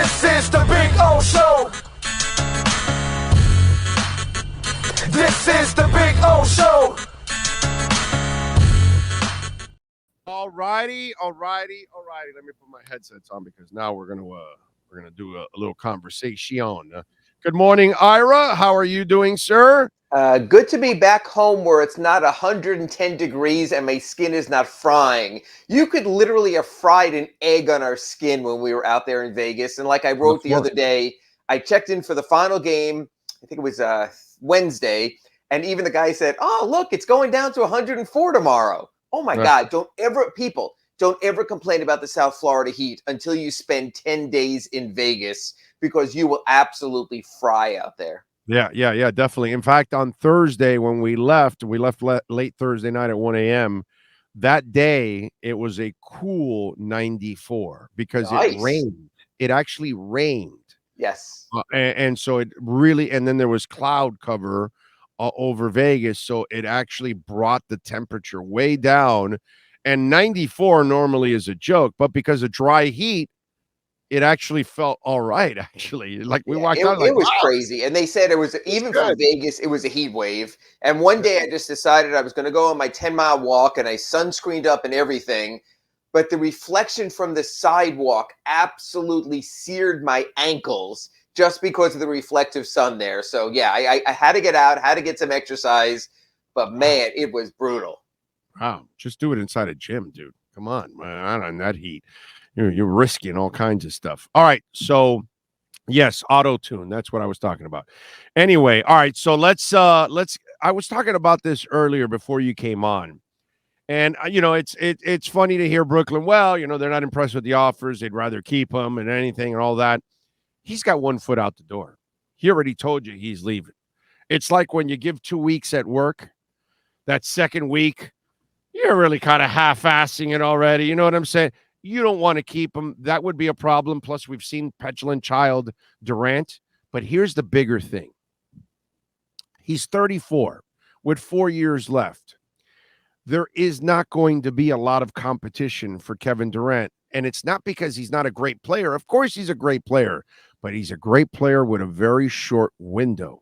This is the Big O Show. This is the Big O Show. All righty. Let me put my headsets on because now we're gonna do a little conversation. Good morning, Ira. How are you doing, sir? Good to be back home where it's not 110 degrees and my skin is not frying. You could literally have fried an egg on our skin when we were out there in Vegas. And like I wrote the other day, I checked in for the final game. I think it was Wednesday. And even the guy said, oh, look, it's going down to 104 tomorrow. Oh, my God. Don't ever complain about the South Florida heat until you spend 10 days in Vegas because you will absolutely fry out there. Yeah, definitely. In fact, on Thursday when we left late Thursday night at 1 a.m. That day, it was a cool 94 because It rained. It actually rained. Yes. And so it really, and then there was cloud cover over Vegas. So it actually brought the temperature way down. And 94 normally is a joke, but because of dry heat, it actually felt all right, actually. Like we walked out, it was crazy. And they said it was, even from Vegas, it was a heat wave. And one day I just decided I was going to go on my 10-mile walk and I sunscreened up and everything. But the reflection from the sidewalk absolutely seared my ankles just because of the reflective sun there. So, yeah, I had to get out, had to get some exercise. But, man, it was brutal. Wow. Just do it inside a gym, dude. Come on, man. On that heat. You're risking all kinds of stuff. All right. So, yes, auto-tune. That's what I was talking about. Anyway, all right. So let's I was talking about this earlier before you came on. And, it's funny to hear Brooklyn. Well, they're not impressed with the offers. They'd rather keep him and anything and all that. He's got 1 foot out the door. He already told you he's leaving. It's like when you give 2 weeks at work, that second week, you're really kind of half-assing it already. You know what I'm saying? You don't want to keep him. That would be a problem. Plus, we've seen petulant child Durant. But here's the bigger thing. He's 34 with 4 years left. There is not going to be a lot of competition for Kevin Durant. And it's not because he's not a great player. Of course, he's a great player. But he's a great player with a very short window.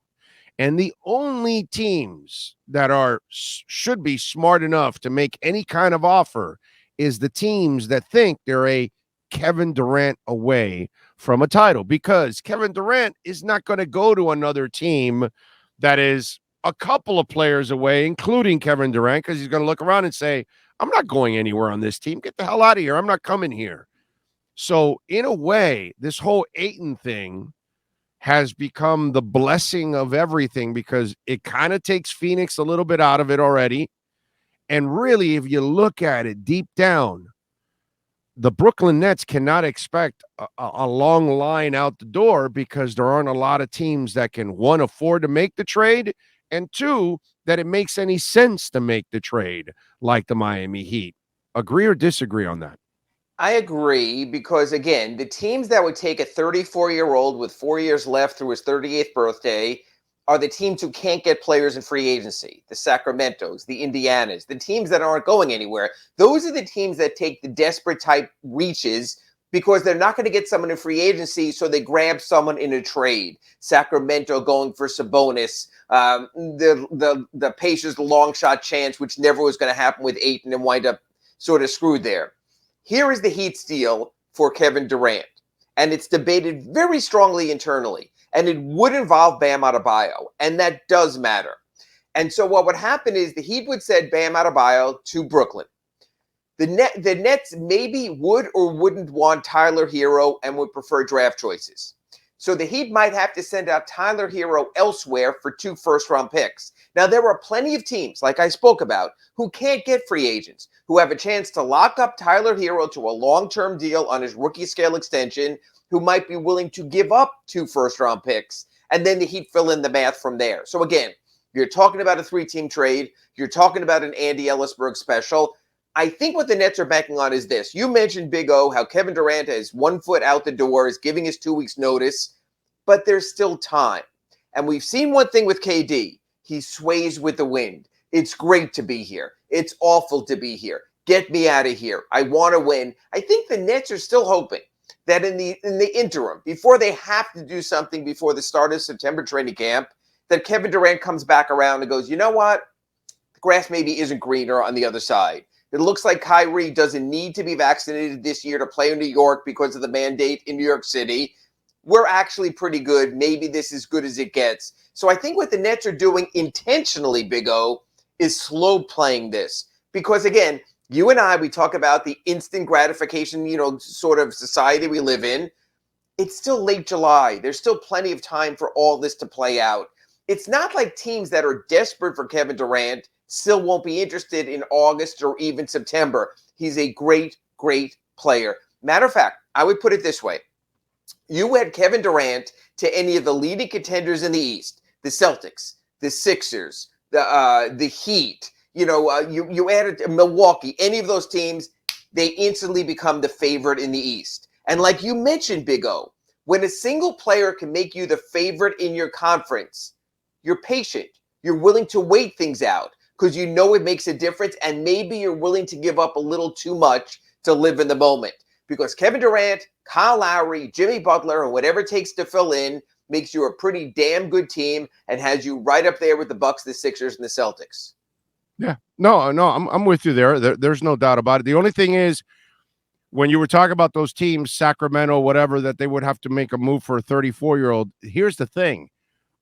And the only teams that should be smart enough to make any kind of offer is the teams that think they're a Kevin Durant away from a title, because Kevin Durant is not going to go to another team that is a couple of players away, including Kevin Durant, because he's going to look around and say, I'm not going anywhere on this team. Get the hell out of here. I'm not coming here. So in a way, this whole Ayton thing has become the blessing of everything because it kind of takes Phoenix a little bit out of it already. And really, if you look at it deep down, the Brooklyn Nets cannot expect a long line out the door because there aren't a lot of teams that can, one, afford to make the trade, and two, that it makes any sense to make the trade like the Miami Heat. Agree or disagree on that? I agree because, again, the teams that would take a 34-year-old with 4 years left through his 38th birthday are the teams who can't get players in free agency, the Sacramentos, the Indianas, the teams that aren't going anywhere. Those are the teams that take the desperate type reaches because they're not going to get someone in free agency, so they grab someone in a trade. Sacramento going for Sabonis, the Pacers' long shot chance, which never was going to happen with Ayton and wind up sort of screwed there. Here is the Heat's deal for Kevin Durant, and it's debated very strongly internally. And it would involve Bam Adebayo, and that does matter. And so what would happen is the Heat would send Bam Adebayo to Brooklyn. The Nets maybe would or wouldn't want Tyler Hero and would prefer draft choices. So the Heat might have to send out Tyler Hero elsewhere for 2 first-round picks. Now, there are plenty of teams, like I spoke about, who can't get free agents, who have a chance to lock up Tyler Hero to a long-term deal on his rookie scale extension, who might be willing to give up 2 first-round picks, and then the Heat fill in the math from there. So again, you're talking about a 3-team trade. You're talking about an Andy Ellisberg special. I think what the Nets are banking on is this. You mentioned, Big O, how Kevin Durant is 1 foot out the door, is giving his 2 weeks notice, but there's still time. And we've seen one thing with KD. He sways with the wind. It's great to be here. It's awful to be here. Get me out of here. I want to win. I think the Nets are still hoping that in the interim, before they have to do something before the start of September training camp, that Kevin Durant comes back around and goes, you know what? The grass maybe isn't greener on the other side. It looks like Kyrie doesn't need to be vaccinated this year to play in New York because of the mandate in New York City. We're actually pretty good. Maybe this is good as it gets. So I think what the Nets are doing intentionally, Big O, is slow playing this. Because again, you and I, we talk about the instant gratification, sort of society we live in. It's still late July. There's still plenty of time for all this to play out. It's not like teams that are desperate for Kevin Durant still won't be interested in August or even September. He's a great, great player. Matter of fact, I would put it this way. You add Kevin Durant to any of the leading contenders in the East, the Celtics, the Sixers, the Heat, you added Milwaukee, any of those teams, they instantly become the favorite in the East. And like you mentioned, Big O, when a single player can make you the favorite in your conference, you're patient. You're willing to wait things out because you know it makes a difference, and maybe you're willing to give up a little too much to live in the moment. Because Kevin Durant, Kyle Lowry, Jimmy Butler, and whatever it takes to fill in makes you a pretty damn good team and has you right up there with the Bucks, the Sixers, and the Celtics. Yeah, no, I'm with you there. There's no doubt about it. The only thing is, when you were talking about those teams, Sacramento, whatever, that they would have to make a move for a 34-year-old. Here's the thing.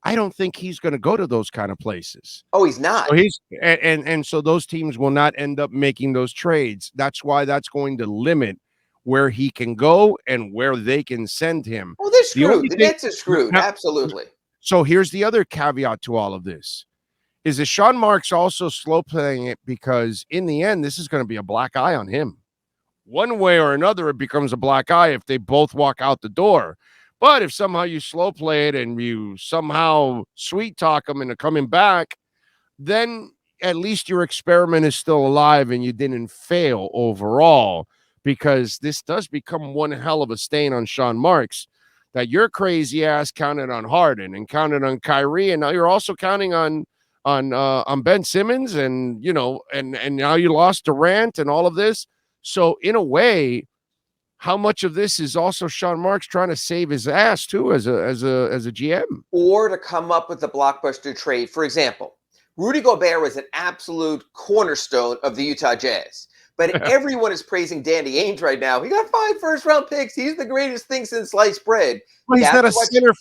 I don't think he's going to go to those kind of places. Oh, he's not. So and so those teams will not end up making those trades. That's why that's going to limit where he can go and where they can send him. Oh, they're screwed. The Nets are screwed. Absolutely. So here's the other caveat to all of this. Is that Sean Marks also slow playing it because in the end, this is going to be a black eye on him. One way or another, it becomes a black eye if they both walk out the door. But if somehow you slow play it and you somehow sweet talk them into coming back, then at least your experiment is still alive and you didn't fail overall, because this does become one hell of a stain on Sean Marks that your crazy ass counted on Harden and counted on Kyrie, and now you're also counting on Ben Simmons, and and now you lost Durant and all of this. So in a way, how much of this is also Sean Marks trying to save his ass too as a GM, or to come up with a blockbuster trade? For example, Rudy Gobert was an absolute cornerstone of the Utah Jazz, but everyone is praising Danny Ainge right now. He got 5 first-round picks. He's the greatest thing since sliced bread. Well, he's not a center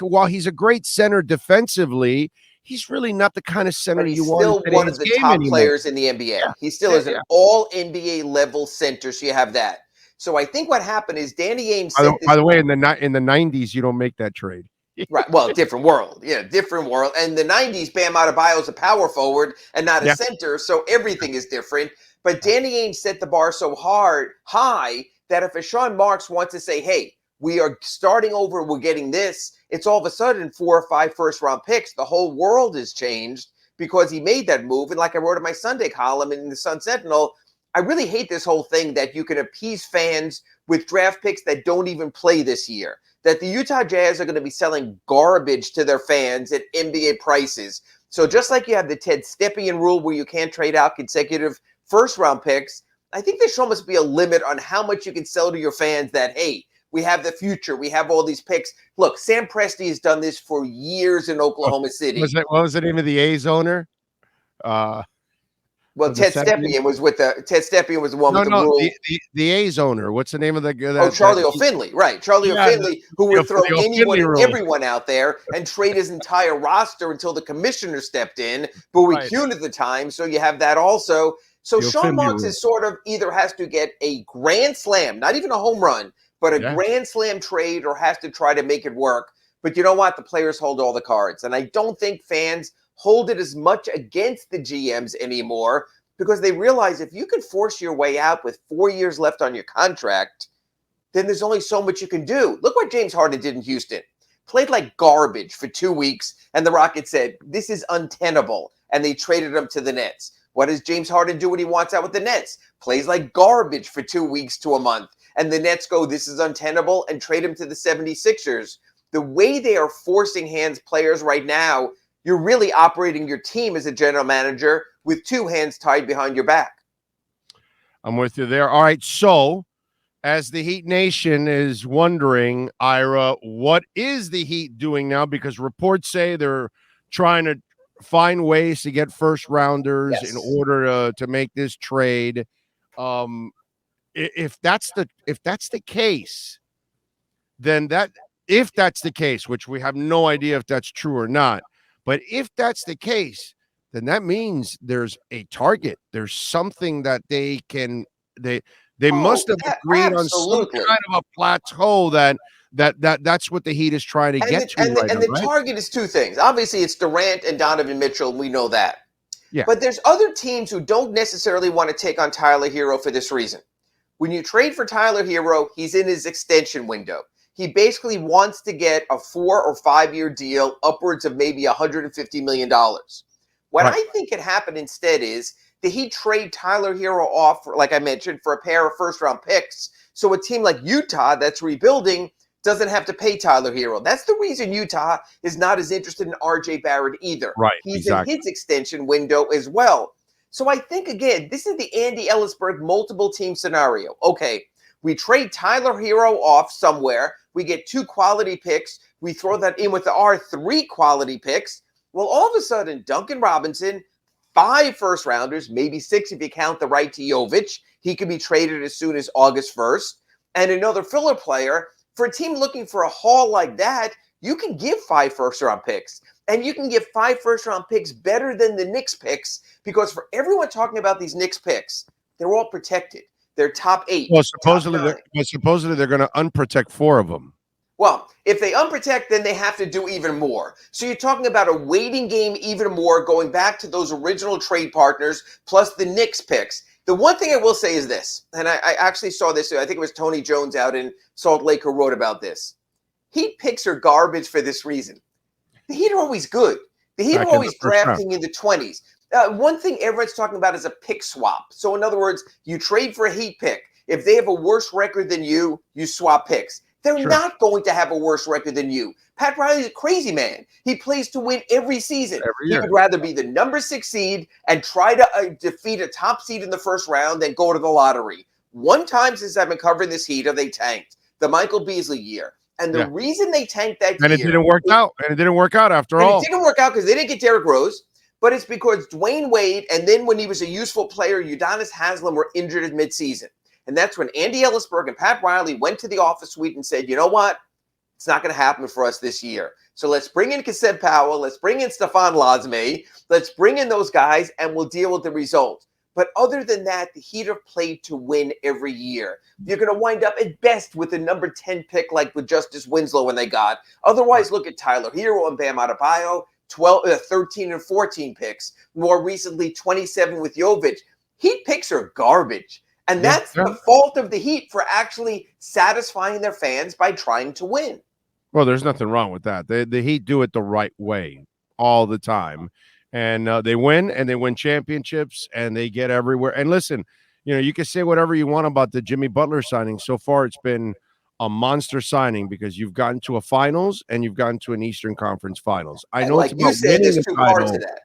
while he's a great center defensively. He's really not the kind of center you want. He's still one of the top players in the NBA. Yeah. He still is an all-NBA level center, so you have that. So I think what happened is Danny Ainge said by the way, in the 90s, you don't make that trade. Right. Well, different world. Yeah, different world. And the 90s, Bam Adebayo is a power forward and not a center, so everything is different. But Danny Ainge set the bar so high, that if a Sean Marks wants to say, hey, we are starting over, we're getting this, it's all of a sudden 4 or 5 first-round picks. The whole world has changed because he made that move. And like I wrote in my Sunday column in the Sun Sentinel, I really hate this whole thing that you can appease fans with draft picks that don't even play this year. That the Utah Jazz are going to be selling garbage to their fans at NBA prices. So just like you have the Ted Stepien rule where you can't trade out consecutive first-round picks, I think there should almost be a limit on how much you can sell to your fans that, hey, we have the future. We have all these picks. Look, Sam Presti has done this for years in Oklahoma City. What was the name of the A's owner? Well, Ted Stepien was the one with the rule. The A's owner. What's the name of the guy? Charlie O'Finley, right? Charlie O'Finley, who would throw anyone and everyone out there and trade his entire roster until the commissioner stepped in. But we Kuhn at the time, so you have that also. So Sean Marks is sort of either has to get a grand slam, not even a home run, but a grand slam trade, or has to try to make it work. But you know what? The players hold all the cards. And I don't think fans hold it as much against the GMs anymore, because they realize if you can force your way out with 4 years left on your contract, then there's only so much you can do. Look what James Harden did in Houston. Played like garbage for 2 weeks, and the Rockets said, this is untenable, and they traded him to the Nets. What does James Harden do when he wants out with the Nets? Plays like garbage for 2 weeks to a month. And the Nets go, this is untenable, and trade him to the 76ers. The way they are forcing hands players right now, you're really operating your team as a general manager with 2 hands tied behind your back. I'm with you there. All right, so as the Heat Nation is wondering, Ira, what is the Heat doing now? Because reports say they're trying to find ways to get first rounders in Yes. order to make this trade. Um, if that's the case, then if that's the case, which we have no idea if that's true or not, but if that's the case, then that means there's a target. There's something that they must have agreed on some Absolutely. kind of a plateau that's what the Heat is trying to get to right now, The right? target is two things. Obviously, it's Durant and Donovan Mitchell. We know that. Yeah. But there's other teams who don't necessarily want to take on Tyler Hero for this reason. When you trade for Tyler Hero, he's in his extension window. He basically wants to get a 4 or 5 year deal, upwards of maybe $150 million. What Right. I think could happen instead is that he trade Tyler Hero off, like I mentioned, for a pair of first round picks. So a team like Utah that's rebuilding doesn't have to pay Tyler Hero. That's the reason Utah is not as interested in RJ Barrett either. Right, He's exactly. in his extension window as well. So I think, again, this is the Andy Ellisberg multiple team scenario. Okay, we trade Tyler Hero off somewhere. We get 2 quality picks. We throw that in with our 3 quality picks. Well, all of a sudden, Duncan Robinson, 5 first rounders, maybe 6 if you count the right to Jovic. He could be traded as soon as August 1st. And another filler player. For a team looking for a haul like that, you can give 5 first-round picks. And you can give 5 first-round picks better than the Knicks picks, because for everyone talking about these Knicks picks, they're all protected. They're top 8. Well, top supposedly they're going to unprotect 4 of them. Well, if they unprotect, then they have to do even more. So you're talking about a waiting game even more, going back to those original trade partners, plus the Knicks picks. The one thing I will say is this, and I actually saw this, I think it was Tony Jones out in Salt Lake who wrote about this. Heat picks are garbage for this reason. The Heat are always good. The Heat are always drafting in the 20s. One thing everyone's talking about is a pick swap. So in other words, you trade for a Heat pick. If they have a worse record than you, you swap picks. They're not going to have a worse record than you. Pat Riley's a crazy man. He plays to win every season. He would rather be the number 6 seed and try to defeat a top seed in the first round than go to the lottery. One time since I've been covering this Heat, they tanked. The Michael Beasley year. And the reason they tanked that year. And it didn't work out. And it didn't work out after all. It didn't work out because they didn't get Derrick Rose. But it's because Dwayne Wade, and then when he was a useful player, Udonis Haslem were injured at midseason. And that's when Andy Ellisberg and Pat Riley went to the office suite and said, you know what? It's not going to happen for us this year. So let's bring in Kasem Powell. Let's bring in Stefan Lazme. Let's bring in those guys, and we'll deal with the results. But other than that, the Heat have played to win every year. You're going to wind up at best with a number 10 pick like with Justice Winslow when they got. Otherwise, look at Tyler Hero and Bam Adebayo, 13 and 14 picks. More recently, 27 with Jovic. Heat picks are garbage. And that's the fault of the Heat for actually satisfying their fans by trying to win. Well, there's nothing wrong with that. The Heat do it the right way all the time. And they win, and they win championships, and they get everywhere. And listen, you can say whatever you want about the Jimmy Butler signing. So far, it's been a monster signing because you've gotten to a finals and you've gotten to an Eastern Conference finals. I know like it's about you said, winning there's the 2 parts title. to that.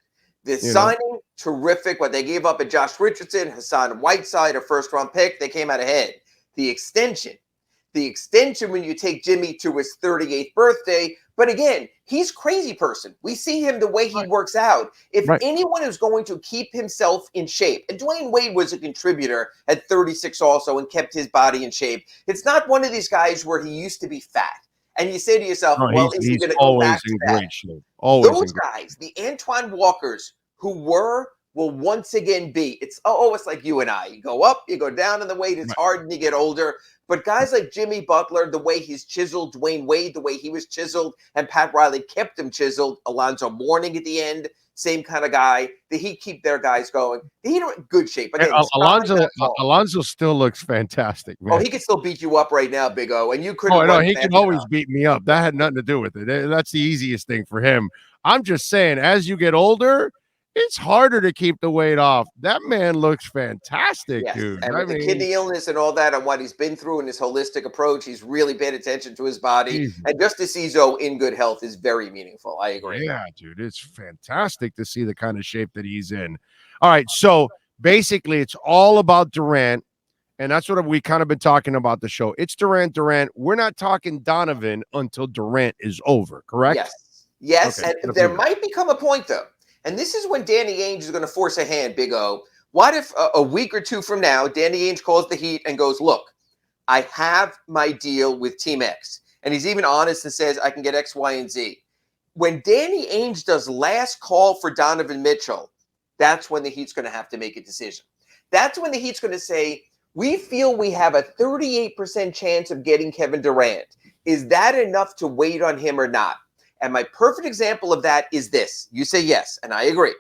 The signing, terrific. What they gave up at Josh Richardson, Hassan Whiteside, a first-round pick, they came out ahead. The extension when you take Jimmy to his 38th birthday. But again, he's a crazy person. We see him the way he works out. If anyone is going to keep himself in shape, and Dwayne Wade was a contributor at 36 also and kept his body in shape. It's not one of these guys where he used to be fat. And you say to yourself, is he going to go back to that? Great shape. Always those guys, the Antoine Walkers, who will once again be. It's like you and I. You go up, you go down in the weight. It's hard when you get older. But guys like Jimmy Butler, the way he's chiseled, Dwayne Wade, the way he was chiseled, and Pat Riley kept him chiseled. Alonzo Mourning at the end, same kind of guy. The Heat keep their guys going. The Heat are in good shape. Again, Alonzo still looks fantastic, man. Oh, he can still beat you up right now, Big O, and you couldn't. Oh, no, he can always beat me up. That had nothing to do with it. That's the easiest thing for him. I'm just saying, as you get older, it's harder to keep the weight off. That man looks fantastic, dude. And with the kidney illness and all that and what he's been through and his holistic approach, he's really paid attention to his body. Jesus. And just to see Zoe in good health is very meaningful. I agree. Yeah, dude. It's fantastic to see the kind of shape that he's in. All right. So basically, it's all about Durant. And that's what we kind of been talking about the show. It's Durant. We're not talking Donovan until Durant is over, correct? Yes. Yes. Okay. And there might become a point, though. And this is when Danny Ainge is going to force a hand, Big O. What if a week or two from now, Danny Ainge calls the Heat and goes, look, I have my deal with Team X. And he's even honest and says, I can get X, Y, and Z. When Danny Ainge does last call for Donovan Mitchell, that's when the Heat's going to have to make a decision. That's when the Heat's going to say, we feel we have a 38% chance of getting Kevin Durant. Is that enough to wait on him or not? And my perfect example of that is this. You say yes, and I agree.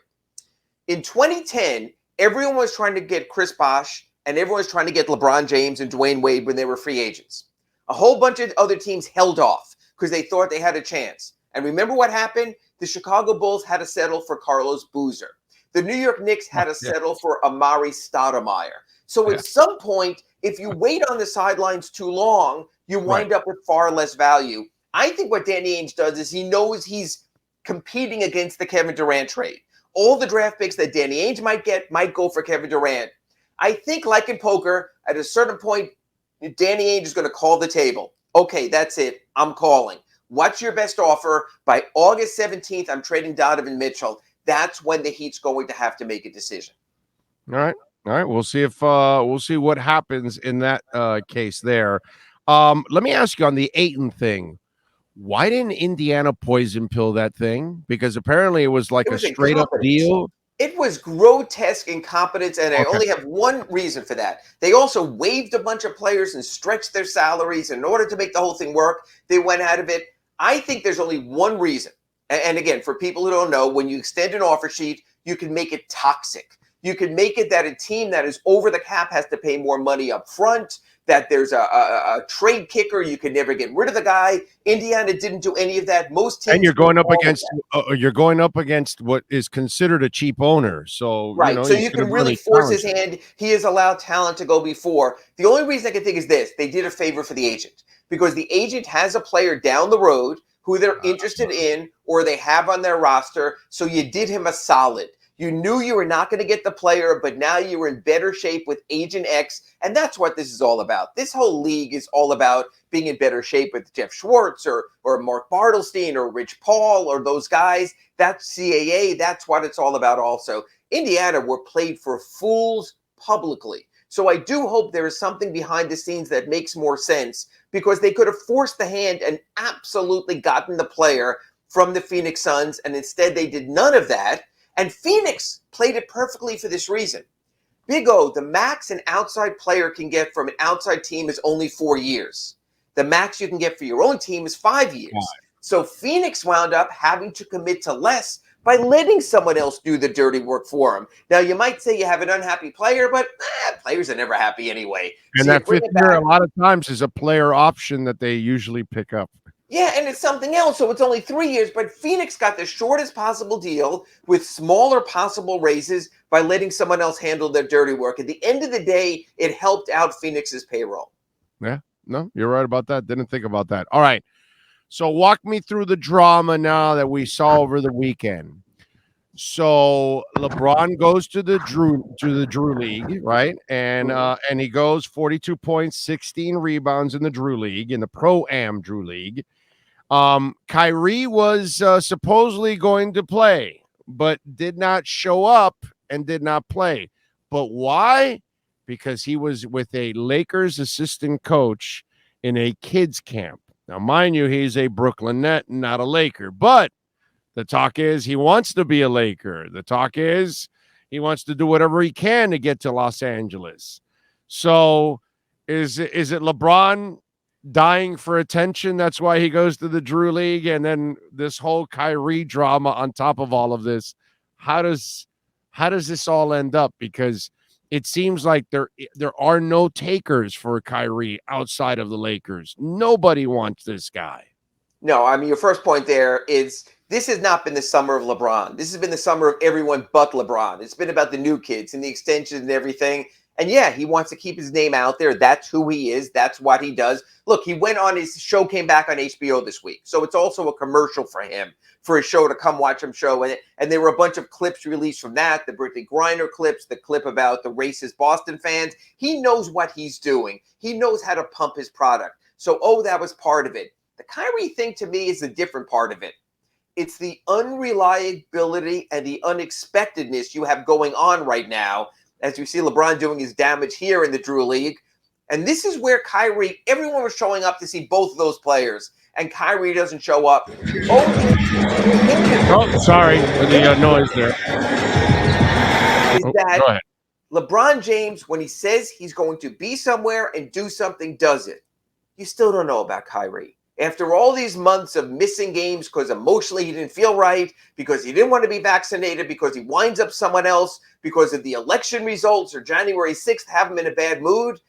In 2010, everyone was trying to get Chris Bosh, and everyone was trying to get LeBron James and Dwayne Wade when they were free agents. A whole bunch of other teams held off because they thought they had a chance. And remember what happened? The Chicago Bulls had to settle for Carlos Boozer. The New York Knicks had to settle for Amari Stoudemire. So at some point, if you wait on the sidelines too long, you wind up with far less value. I think what Danny Ainge does is he knows he's competing against the Kevin Durant trade. All the draft picks that Danny Ainge might get might go for Kevin Durant. I think, like in poker, at a certain point, Danny Ainge is going to call the table. Okay, that's it. I'm calling. What's your best offer? By August 17th, I'm trading Donovan Mitchell. That's when the Heat's going to have to make a decision. All right. We'll see if we'll see what happens in that case there. Let me ask you on the Ayton thing. Why didn't Indiana poison pill that thing? Because apparently it was like a straight up deal. It was grotesque incompetence, and I only have one reason for that. They also waived a bunch of players and stretched their salaries in order to make the whole thing work. They went out of it. I think there's only one reason. And again, for people who don't know, when you extend an offer sheet, you can make it toxic. You can make it that a team that is over the cap has to pay more money up front, that there's a trade kicker. You can never get rid of the guy. Indiana didn't do any of that. Most teams. And you're going up against what is considered a cheap owner. So right. So you can really force his hand. He has allowed talent to go before. The only reason I can think is this. They did a favor for the agent because the agent has a player down the road who they're interested in or they have on their roster. So you did him a solid. You knew you were not going to get the player, but now you were in better shape with Agent X, and that's what this is all about. This whole league is all about being in better shape with Jeff Schwartz or Mark Bartelstein or Rich Paul or those guys. That's CAA. That's what it's all about also. Indiana were played for fools publicly. So I do hope there is something behind the scenes that makes more sense because they could have forced the hand and absolutely gotten the player from the Phoenix Suns, and instead they did none of that. And Phoenix played it perfectly for this reason. Big O, the max an outside player can get from an outside team is only 4 years. The max you can get for your own team is 5 years. So Phoenix wound up having to commit to less by letting someone else do the dirty work for them. Now, you might say you have an unhappy player, but players are never happy anyway. And so that fifth year, a lot of times, is a player option that they usually pick up. Yeah, and it's something else, so it's only 3 years, but Phoenix got the shortest possible deal with smaller possible raises by letting someone else handle their dirty work. At the end of the day, it helped out Phoenix's payroll. Yeah, no, you're right about that. Didn't think about that. All right, so walk me through the drama now that we saw over the weekend. So LeBron goes to the Drew League, right? And he goes 42 points, 16 rebounds in the Drew League, in the Pro-Am Drew League. Kyrie was supposedly going to play, but did not show up and did not play. But why? Because he was with a Lakers assistant coach in a kids camp. Now, mind you, he's a Brooklyn Net, not a Laker, but the talk is he wants to be a Laker. The talk is he wants to do whatever he can to get to Los Angeles. So is it LeBron dying for attention? That's why he goes to the Drew League. And then this whole Kyrie drama on top of all of this. How does this all end up? Because it seems like there are no takers for Kyrie outside of the Lakers. Nobody wants this guy. No, I mean, your first point there is this has not been the summer of LeBron. This has been the summer of everyone but LeBron. It's been about the new kids and the extensions and everything. And yeah, he wants to keep his name out there. That's who he is. That's what he does. Look, he went on his show, came back on HBO this week. So it's also a commercial for him, for his show to come watch him show. And there were a bunch of clips released from that, the Brittany Griner clips, the clip about the racist Boston fans. He knows what he's doing. He knows how to pump his product. So, that was part of it. The Kyrie thing to me is a different part of it. It's the unreliability and the unexpectedness you have going on right now, as you see LeBron doing his damage here in the Drew League. And this is where Kyrie, everyone was showing up to see both of those players, and Kyrie doesn't show up. Oh, sorry for the noise there. Is that go ahead. LeBron James, when he says he's going to be somewhere and do something, does it. You still don't know about Kyrie. After all these months of missing games because emotionally he didn't feel right, because he didn't want to be vaccinated, because he winds up someone else, because of the election results or January 6th have him in a bad mood,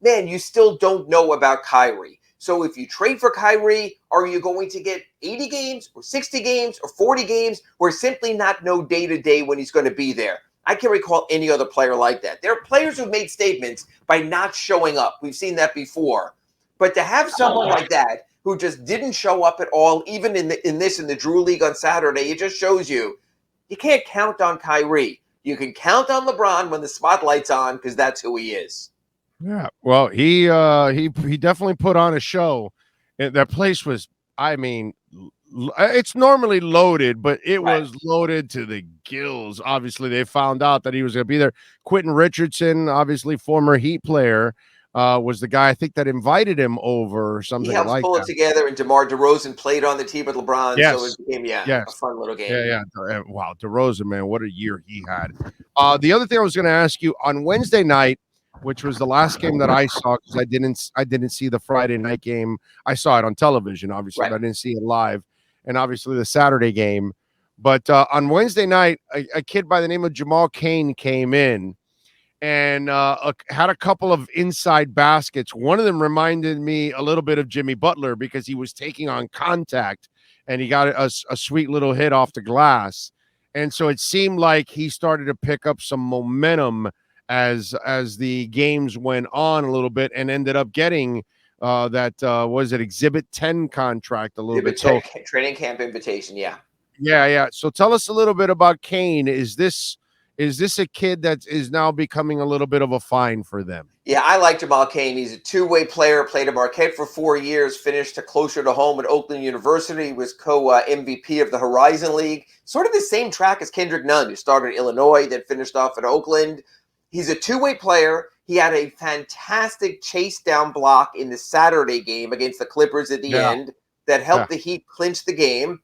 man, you still don't know about Kyrie. So if you trade for Kyrie, are you going to get 80 games or 60 games or 40 games or simply not know day-to-day when he's going to be there? I can't recall any other player like that. There are players who've made statements by not showing up. We've seen that before. But to have someone like that who just didn't show up at all, even in the Drew League on Saturday, it just shows you can't count on Kyrie. You can count on LeBron when the spotlight's on because that's who he is. Yeah, well, he definitely put on a show. That place was, I mean, it's normally loaded, but it was loaded to the gills. Obviously, they found out that he was going to be there. Quentin Richardson, obviously former Heat player, was the guy I think that invited him over or something. He helped like pull that. It together, and DeMar DeRozan played on the team with LeBron, yes. so it became a fun little game. Yeah. Wow, DeRozan, man, what a year he had. The other thing I was going to ask you, on Wednesday night, which was the last game that I saw, because I didn't see the Friday night game. I saw it on television, obviously, but I didn't see it live, and obviously the Saturday game. But on Wednesday night, a kid by the name of Jamal Cain came in and had a couple of inside baskets. One of them reminded me a little bit of Jimmy Butler because he was taking on contact, and he got a sweet little hit off the glass. And so it seemed like he started to pick up some momentum as the games went on a little bit, and ended up getting that was it Exhibit 10 contract a little bit. So training camp invitation, yeah. So tell us a little bit about Cain. Is this a kid that is now becoming a little bit of a find for them? Yeah, I like Jamal Cain. He's a two-way player, played at Marquette for 4 years, finished closer to home at Oakland University, was co-MVP of the Horizon League. Sort of the same track as Kendrick Nunn, who started at Illinois, then finished off at Oakland. He's a two-way player. He had a fantastic chase down block in the Saturday game against the Clippers at the end that helped the Heat clinch the game.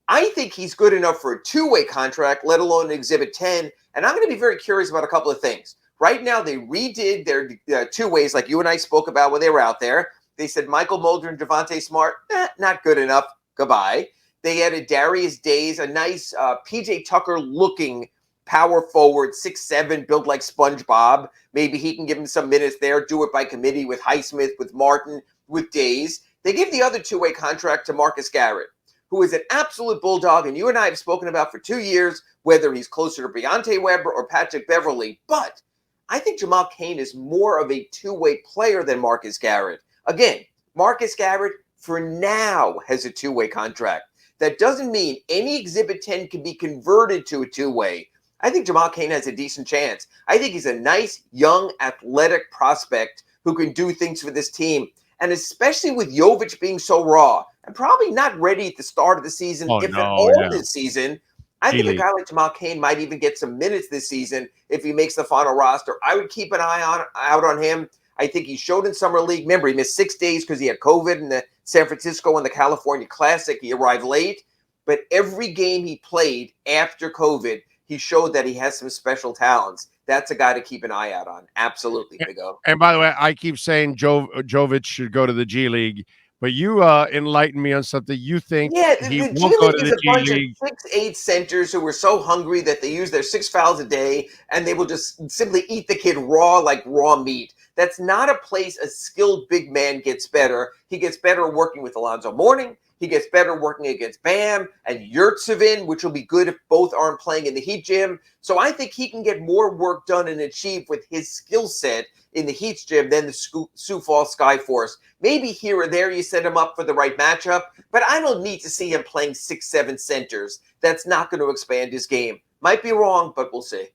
I think he's good enough for a two-way contract, let alone an Exhibit 10. And I'm going to be very curious about a couple of things. Right now, they redid their two ways, like you and I spoke about when they were out there. They said Michael Mulder and Devontae Smart, not good enough. Goodbye. They added Darius Days, a nice PJ Tucker-looking power forward, 6'7", built like SpongeBob. Maybe he can give him some minutes there, do it by committee with Highsmith, with Martin, with Days. They give the other two-way contract to Marcus Garrett, who is an absolute bulldog, and you and I have spoken about for 2 years, whether he's closer to Beyonce Weber or Patrick Beverly. But I think Jamal Cain is more of a two-way player than Marcus Garrett. Again, Marcus Garrett, for now, has a two-way contract. That doesn't mean any Exhibit 10 can be converted to a two-way. I think Jamal Cain has a decent chance. I think he's a nice, young, athletic prospect who can do things for this team. And especially with Jovic being so raw and probably not ready at the start of the season, this season, I think a guy like Jamal Cain might even get some minutes this season if he makes the final roster. I would keep an eye out on him. I think he showed in Summer League. Remember, he missed 6 days because he had COVID in the San Francisco and the California Classic. He arrived late. But every game he played after COVID, he showed that he has some special talents. That's a guy to keep an eye out on. Absolutely, Big O. And by the way, I keep saying Jovic should go to the G League, but you enlighten me on something. You think he won't go to the G League? Of 6'8" centers who were so hungry that they use their 6 fouls a day, and they will just simply eat the kid raw like raw meat. That's not a place a skilled big man gets better. He gets better working with Alonzo Mourning. He gets better working against Bam and Yurtsevin, which will be good if both aren't playing in the Heat gym. So I think he can get more work done and achieve with his skill set in the Heat's gym than the Sioux Falls Skyforce. Maybe here or there you set him up for the right matchup, but I don't need to see him playing 6-7 centers. That's not going to expand his game. Might be wrong, but we'll see.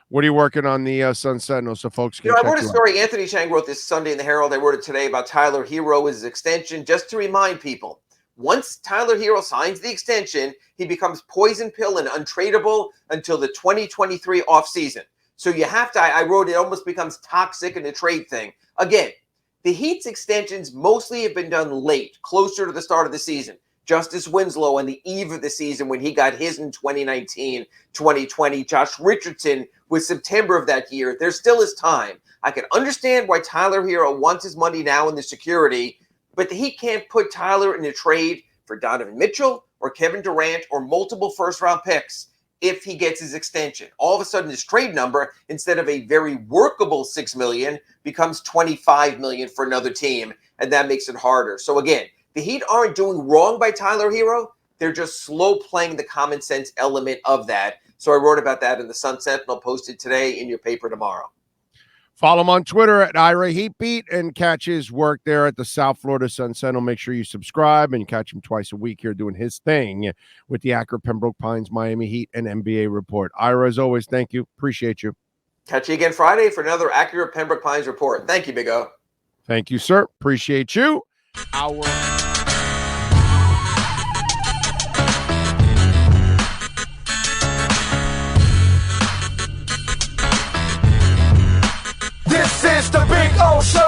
What are you working on the Sun Sentinel so folks can I wrote a story. Anthony Chang wrote this Sunday in the Herald. I wrote it today about Tyler Hero, his extension, just to remind people. Once Tyler Hero signs the extension, he becomes poison pill and untradeable until the 2023 offseason. So you have to, I wrote it almost becomes toxic in the trade thing. Again, the Heat's extensions mostly have been done late, closer to the start of the season. Justice Winslow on the eve of the season when he got his in 2019, 2020. Josh Richardson was September of that year. There still is time. I can understand why Tyler Hero wants his money now in the security, but the Heat can't put Tyler in a trade for Donovan Mitchell or Kevin Durant or multiple first-round picks if he gets his extension. All of a sudden, his trade number, instead of a very workable $6 million, becomes $25 million for another team, and that makes it harder. So again, the Heat aren't doing wrong by Tyler Hero. They're just slow playing the common sense element of that. So I wrote about that in the Sun Sentinel, posted today in your paper tomorrow. Follow him on Twitter at Ira Heatbeat and catch his work there at the South Florida Sun Sentinel. Make sure you subscribe and catch him twice a week here doing his thing with the Acura, Pembroke Pines, Miami Heat, and NBA report. Ira, as always, thank you. Appreciate you. Catch you again Friday for another Acura, Pembroke Pines report. Thank you, Big O. Thank you, sir. Appreciate you. This is the Big O Show.